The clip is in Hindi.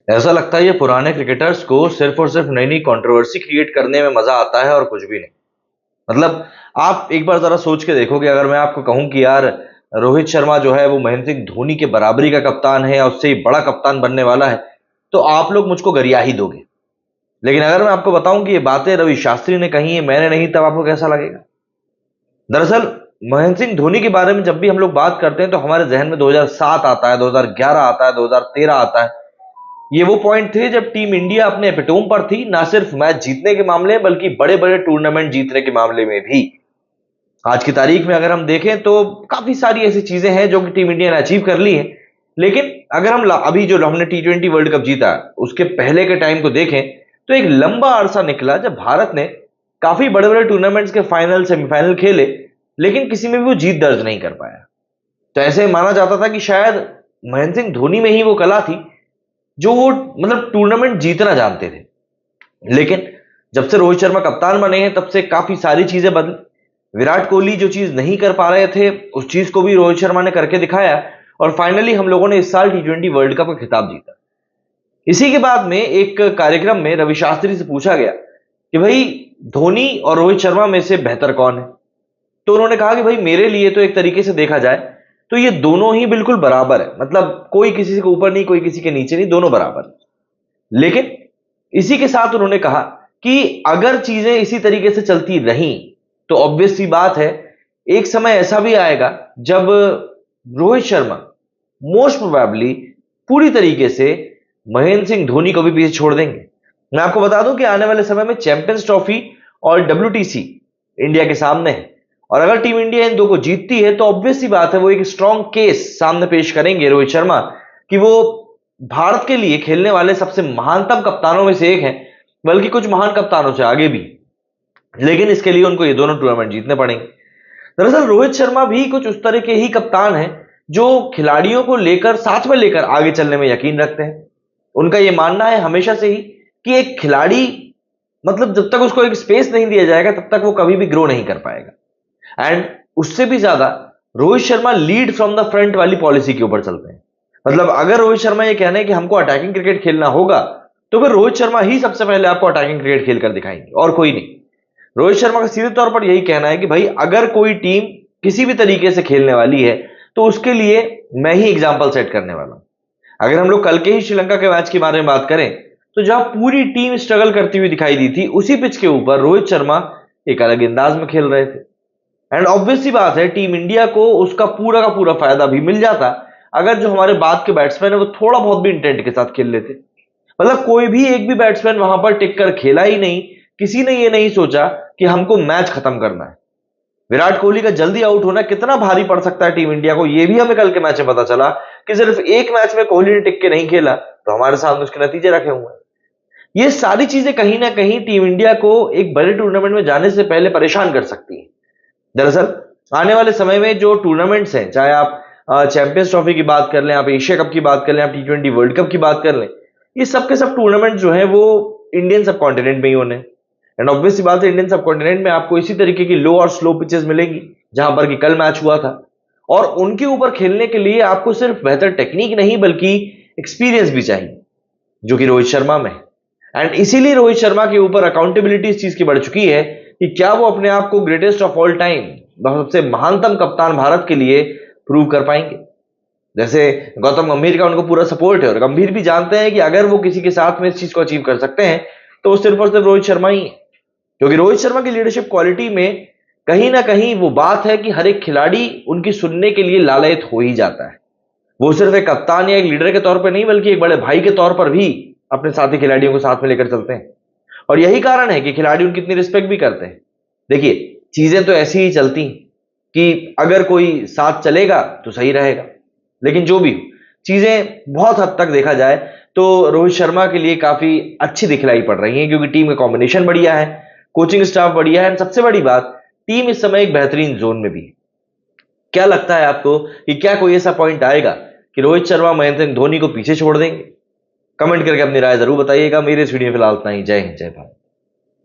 ऐसा लगता है ये पुराने क्रिकेटर्स को सिर्फ और सिर्फ नई नई कंट्रोवर्सी क्रिएट करने में मजा आता है और कुछ भी नहीं। मतलब आप एक बार जरा सोच के देखोगे, अगर मैं आपको कहूं कि यार रोहित शर्मा जो है वो महेंद्र सिंह धोनी के बराबरी का कप्तान है या उससे ही बड़ा कप्तान बनने वाला है, तो आप लोग मुझको गरिया ही दोगे। लेकिन अगर मैं आपको बताऊं कि ये बातें रवि शास्त्री ने कही है, मैंने नहीं, तब आपको कैसा लगेगा? दरअसल महेंद्र सिंह धोनी के बारे में जब भी हम लोग बात करते हैं तो हमारे जहन में 2007 आता है, 2011 आता है, 2013 आता है। ये वो पॉइंट थे जब टीम इंडिया अपने एपिटोम पर थी, ना सिर्फ मैच जीतने के मामले में बल्कि बड़े बड़े टूर्नामेंट जीतने के मामले में भी। आज की तारीख में अगर हम देखें तो काफी सारी ऐसी चीजें हैं जो कि टीम इंडिया ने अचीव कर ली हैं। लेकिन अगर हम अभी जो हमने T20 वर्ल्ड कप जीता उसके पहले के टाइम को देखें तो एक लंबा अरसा निकला जब भारत ने काफी बड़े बड़े टूर्नामेंट्स के फाइनल सेमीफाइनल खेले, लेकिन किसी में भी वो जीत दर्ज नहीं कर पाया। तो ऐसे माना जाता था कि शायद महेंद्र सिंह धोनी में ही वो कला थी जो वो मतलब टूर्नामेंट जीतना जानते थे। लेकिन जब से रोहित शर्मा कप्तान बने हैं तब से काफी सारी चीजें बदली। विराट कोहली जो चीज नहीं कर पा रहे थे उस चीज को भी रोहित शर्मा ने करके दिखाया और फाइनली हम लोगों ने इस साल T20 वर्ल्ड कप का खिताब जीता। इसी के बाद में एक कार्यक्रम में रवि शास्त्री से पूछा गया कि भाई धोनी और रोहित शर्मा में से बेहतर कौन है, तो उन्होंने कहा कि भाई मेरे लिए तो एक तरीके से देखा जाए तो ये दोनों ही बिल्कुल बराबर है, मतलब कोई किसी के ऊपर नहीं, कोई किसी के नीचे नहीं, दोनों बराबर। लेकिन इसी के साथ उन्होंने कहा कि अगर चीजें इसी तरीके से चलती रहीं तो ऑब्वियस सी बात है एक समय ऐसा भी आएगा जब रोहित शर्मा मोस्ट प्रोबेबली पूरी तरीके से महेंद्र सिंह धोनी को भी पीछे छोड़ देंगे। मैं आपको बता दूं कि आने वाले समय में चैंपियंस ट्रॉफी और WTC इंडिया के सामने है और अगर टीम इंडिया इन दो को जीतती है तो ऑब्वियस सी बात है वो एक स्ट्रॉन्ग केस सामने पेश करेंगे रोहित शर्मा कि वो भारत के लिए खेलने वाले सबसे महानतम कप्तानों में से एक हैं, बल्कि कुछ महान कप्तानों से आगे भी। लेकिन इसके लिए उनको ये दोनों टूर्नामेंट जीतने पड़ेंगे। दरअसल रोहित शर्मा भी कुछ उस तरह के ही कप्तान हैं जो खिलाड़ियों को लेकर साथ में लेकर आगे चलने में यकीन रखते हैं। उनका यह मानना है हमेशा से ही कि एक खिलाड़ी मतलब जब तक उसको एक स्पेस नहीं दिया जाएगा तब तक वो कभी भी ग्रो नहीं कर पाएगा। एंड उससे भी ज्यादा Rohit Sharma lead from the front वाली पॉलिसी के ऊपर चलते हैं। मतलब अगर रोहित शर्मा ये कहने कि हमको अटैकिंग क्रिकेट खेलना होगा तो फिर रोहित शर्मा ही सबसे पहले आपको अटैकिंग क्रिकेट खेलकर दिखाएंगे और कोई नहीं। रोहित शर्मा का सीधे तौर पर यही कहना है कि भाई अगर कोई टीम किसी भी तरीके से खेलने वाली है तो उसके लिए मैं ही एग्जाम्पल सेट करने वाला हूं। अगर हम लोग कल के ही श्रीलंका के मैच के बारे में बात करें तो जहां पूरी टीम स्ट्रगल करती हुई दिखाई दी थी उसी पिच के ऊपर रोहित शर्मा एक अलग अंदाज में खेल रहे थे। एंड ऑब्वियस सी बात है टीम इंडिया को उसका पूरा का पूरा फायदा भी मिल जाता अगर जो हमारे बाद के बैट्समैन है वो थोड़ा बहुत भी इंटेंट के साथ खेल लेते। मतलब कोई भी एक भी बैट्समैन वहां पर टिक कर खेला ही नहीं, किसी ने ये नहीं सोचा कि हमको मैच खत्म करना है। विराट कोहली का जल्दी आउट होना कितना भारी पड़ सकता है टीम इंडिया को, यह भी हमें कल के मैच में पता चला कि सिर्फ एक मैच में कोहली ने टिक के नहीं खेला तो हमारे सामने उसके नतीजे रखे हुए हैं। ये सारी चीजें कहीं ना कहीं टीम इंडिया को एक बड़े टूर्नामेंट में जाने से पहले परेशान कर सकती है। दरअसल आने वाले समय में जो टूर्नामेंट्स हैं, चाहे आप चैंपियंस ट्रॉफी की बात कर लें, आप एशिया कप की बात कर लें, आप T20 वर्ल्ड कप की बात कर लें, ये सब के सब टूर्नामेंट जो है वो इंडियन सब कॉन्टिनेंट में ही होने। एंड ऑब्वियस सी बात है इंडियन सब कॉन्टिनेंट में आपको इसी तरीके की लो और स्लो पिचेस मिलेंगी जहां पर कि कल मैच हुआ था। और उनके ऊपर खेलने के लिए आपको सिर्फ बेहतर टेक्निक नहीं बल्कि एक्सपीरियंस भी चाहिए जो कि रोहित शर्मा में है। एंड इसीलिए रोहित शर्मा के ऊपर अकाउंटेबिलिटी इस चीज की बढ़ चुकी है कि क्या वो अपने आप को ग्रेटेस्ट ऑफ ऑल टाइम, सबसे महानतम कप्तान भारत के लिए प्रूव कर पाएंगे। जैसे गौतम गंभीर का उनको पूरा सपोर्ट है और गंभीर भी जानते हैं कि अगर वो किसी के साथ में इस चीज को अचीव कर सकते हैं तो वो सिर्फ और सिर्फ रोहित शर्मा ही है। क्योंकि रोहित शर्मा की लीडरशिप क्वालिटी में कहीं ना कहीं वो बात है कि हर एक खिलाड़ी उनकी सुनने के लिए लालायित हो ही जाता है। वो सिर्फ एक कप्तान या एक लीडर के तौर पर नहीं बल्कि एक बड़े भाई के तौर पर भी अपने साथी खिलाड़ियों को साथ में लेकर चलते हैं और यही कारण है कि खिलाड़ी उनकी इतनी रिस्पेक्ट भी करते हैं। देखिए चीजें तो ऐसी ही चलती कि अगर कोई साथ चलेगा तो सही रहेगा, लेकिन जो भी चीजें बहुत हद तक देखा जाए तो रोहित शर्मा के लिए काफी अच्छी दिखलाई पड़ रही है क्योंकि टीम का कॉम्बिनेशन बढ़िया है, कोचिंग स्टाफ बढ़िया है, सबसे बड़ी बात टीम इस समय एक बेहतरीन जोन में भी है। क्या लगता है आपको कि क्या कोई ऐसा पॉइंट आएगा कि रोहित शर्मा महेंद्र सिंह धोनी को पीछे छोड़ देंगे? कमेंट करके अपनी राय जरूर बताइएगा। मेरे इस वीडियो में फिलहाल इतना ही। जय हिंद, जय भारत।